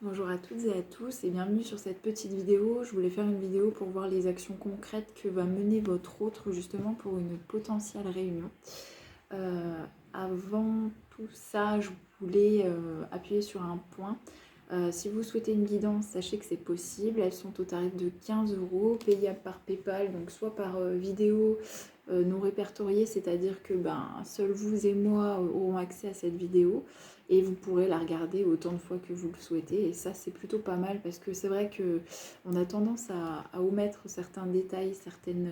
Bonjour à toutes et à tous et bienvenue sur cette petite vidéo. Je voulais faire une vidéo pour voir les actions concrètes que va mener votre autre justement pour une potentielle réunion. Avant tout ça, je voulais appuyer sur un point. Si vous souhaitez une guidance, sachez que c'est possible. Elles sont au tarif de 15 €, payables par PayPal, donc soit par vidéo non répertoriée, c'est-à-dire que seuls vous et moi auront accès à cette vidéo et vous pourrez la regarder autant de fois que vous le souhaitez. Et ça, c'est plutôt pas mal parce que c'est vrai qu'on a tendance à omettre certains détails, certaines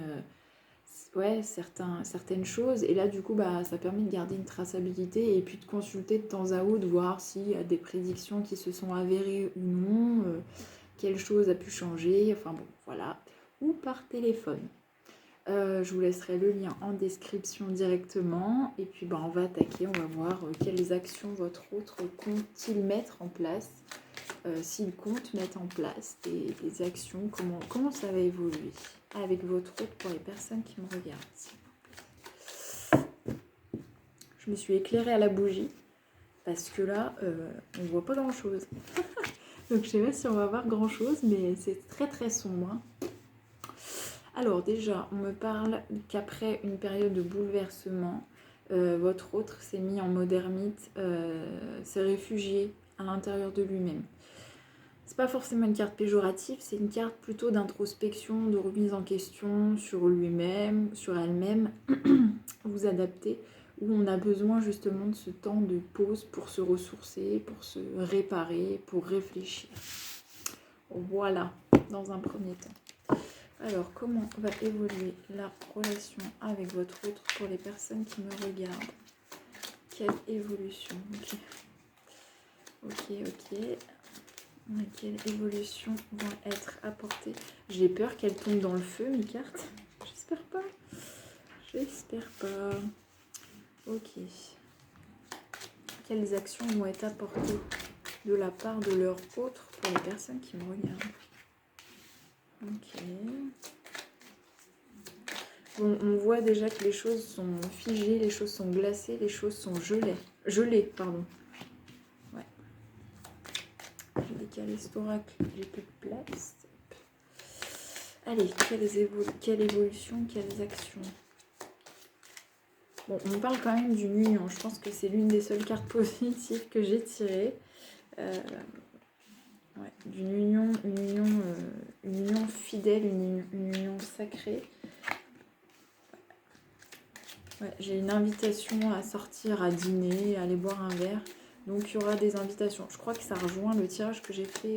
choses. Et là, du coup, ça permet de garder une traçabilité et puis de consulter de temps à autre, voir s'il y a des prédictions qui se sont avérées ou non, quelle chose a pu changer, enfin bon, voilà. Ou par téléphone. Je vous laisserai le lien en description directement. Et puis on va attaquer, on va voir quelles actions votre autre compte-t-il mettre en place. S'il compte mettre en place des actions, comment ça va évoluer avec votre autre pour les personnes qui me regardent. Je me suis éclairée à la bougie parce que là, on ne voit pas grand-chose. Donc je sais pas si on va voir grand-chose, mais c'est très très sombre. Alors déjà, on me parle qu'après une période de bouleversement, votre autre s'est mis en mode ermite, s'est réfugié à l'intérieur de lui-même. C'est pas forcément une carte péjorative, c'est une carte plutôt d'introspection, de remise en question sur lui-même, sur elle-même, vous adapter, où on a besoin justement de ce temps de pause pour se ressourcer, pour se réparer, pour réfléchir. Voilà, dans un premier temps. Alors, comment va évoluer la relation avec votre autre pour les personnes qui me regardent? Quelle évolution? Ok. Quelles évolutions vont être apportées? J'ai peur qu'elles tombent dans le feu, mes cartes. J'espère pas. Ok. Quelles actions vont être apportées de la part de leur autre pour les personnes qui me regardent? Ok. Bon, on voit déjà que les choses sont figées, les choses sont glacées, les choses sont gelées. Ouais. J'ai décalé cet oracle, j'ai plus de place. Allez, quelle évolution, quelles actions? Bon, on parle quand même d'une union. Je pense que c'est l'une des seules cartes positives que j'ai tirées. D'une union, une union fidèle, une union sacrée. Ouais, j'ai une invitation à sortir, à dîner, à aller boire un verre. Donc il y aura des invitations. Je crois que ça rejoint le tirage que j'ai fait,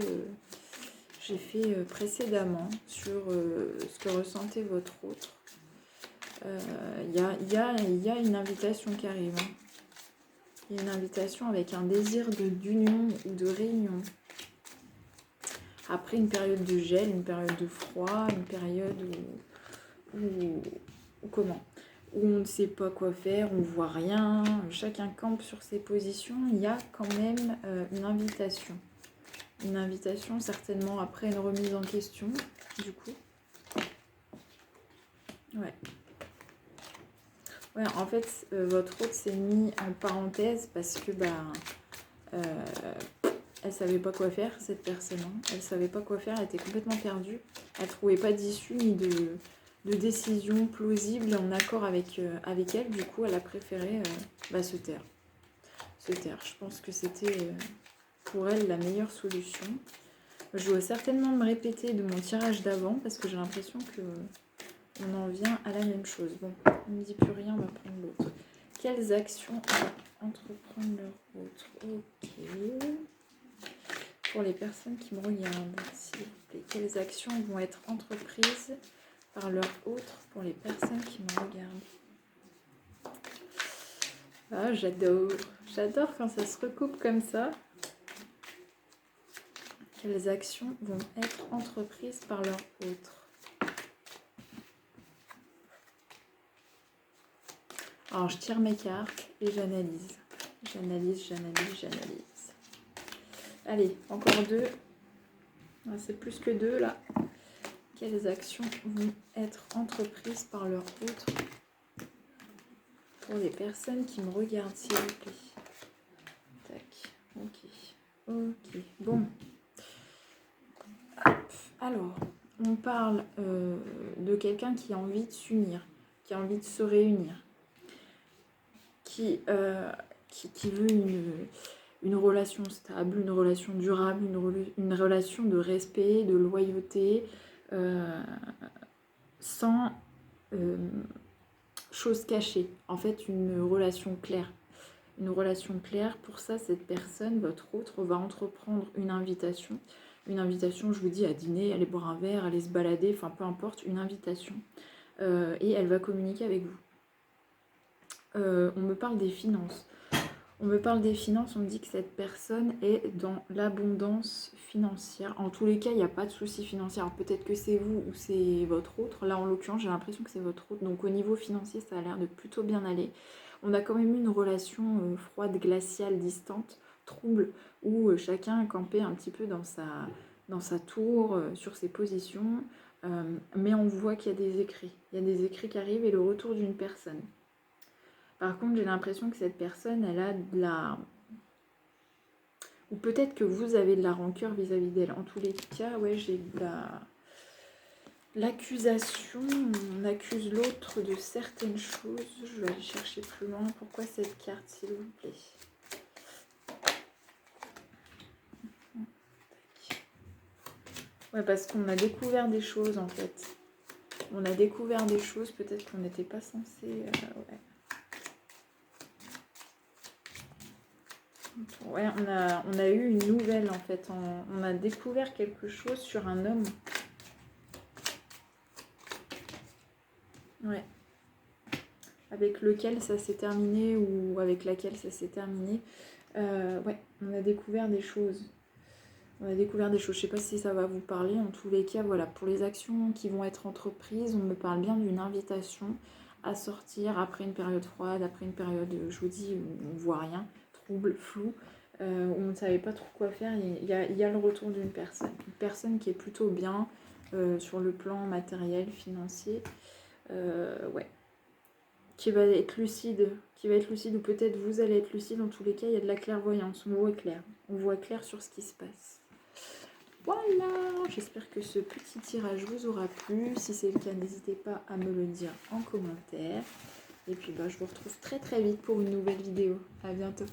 précédemment sur ce que ressentait votre autre. Il y a une invitation qui arrive. Il y a une invitation avec un désir d'union ou de réunion. Après une période de gel, une période de froid, une période où on ne sait pas quoi faire, on ne voit rien, chacun campe sur ses positions, il y a quand même une invitation. Une invitation certainement après une remise en question, du coup. Ouais, en fait, votre autre s'est mis en parenthèse parce que elle savait pas quoi faire, cette personne. Elle savait pas quoi faire, elle était complètement perdue. Elle trouvait pas d'issue ni de décision plausible en accord avec elle. Du coup, elle a préféré se taire. Je pense que c'était pour elle la meilleure solution. Je dois certainement me répéter de mon tirage d'avant parce que j'ai l'impression que on en vient à la même chose. Bon, on ne me dit plus rien, on va prendre l'autre. Quelles actions va entreprendre leur autre? Ok. Pour les personnes qui me regardent, s'il vous plaît, quelles actions vont être entreprises par leur autre pour les personnes qui me regardent? Ah, j'adore quand ça se recoupe comme ça. Quelles actions vont être entreprises par leur autre? Alors, je tire mes cartes et j'analyse. J'analyse. Allez, encore deux. Ah, c'est plus que deux, là. Quelles actions vont être entreprises par leur autre pour les personnes qui me regardent, s'il vous plaît? Tac, ok. Bon. Alors, on parle de quelqu'un qui a envie de s'unir, qui a envie de se réunir, qui veut une relation stable, une relation durable, une relation de respect, de loyauté, sans choses cachées. En fait, une relation claire. Une relation claire, pour ça, cette personne, votre autre, va entreprendre une invitation. Une invitation, je vous dis, à dîner, aller boire un verre, aller se balader, enfin peu importe, une invitation. Et elle va communiquer avec vous. On me parle des finances. On me parle des finances, on me dit que cette personne est dans l'abondance financière. En tous les cas, il n'y a pas de souci financier. Alors peut-être que c'est vous ou c'est votre autre. Là, en l'occurrence, j'ai l'impression que c'est votre autre. Donc au niveau financier, ça a l'air de plutôt bien aller. On a quand même eu une relation froide, glaciale, distante, trouble, où chacun campait un petit peu dans sa tour, sur ses positions. Mais on voit qu'il y a des écrits. Il y a des écrits qui arrivent et le retour d'une personne. Par contre, j'ai l'impression que cette personne, elle a de la... Ou peut-être que vous avez de la rancœur vis-à-vis d'elle. En tous les cas, ouais, j'ai de la... L'accusation, on accuse l'autre de certaines choses. Je vais aller chercher plus loin. Pourquoi cette carte, s'il vous plaît? Ouais, parce qu'on a découvert des choses, en fait. On a découvert des choses, peut-être qu'on n'était pas censé... ouais. Ouais, on a eu une nouvelle en fait, on a découvert quelque chose sur un homme. Ouais. Avec lequel ça s'est terminé ou avec laquelle ça s'est terminé. Ouais, on a découvert des choses. On a découvert des choses. Je sais pas si ça va vous parler. En tous les cas, voilà, pour les actions qui vont être entreprises, on me parle bien d'une invitation à sortir après une période froide, après une période, je vous dis, où on ne voit rien, trouble, flou. Où on ne savait pas trop quoi faire, il y a le retour d'une personne. Une personne qui est plutôt bien sur le plan matériel, financier. Ouais. Qui va être lucide. Ou peut-être vous allez être lucide. En tous les cas, il y a de la clairvoyance. On voit clair. On voit clair sur ce qui se passe. Voilà. J'espère que ce petit tirage vous aura plu. Si c'est le cas, n'hésitez pas à me le dire en commentaire. Et puis, je vous retrouve très très vite pour une nouvelle vidéo. À bientôt.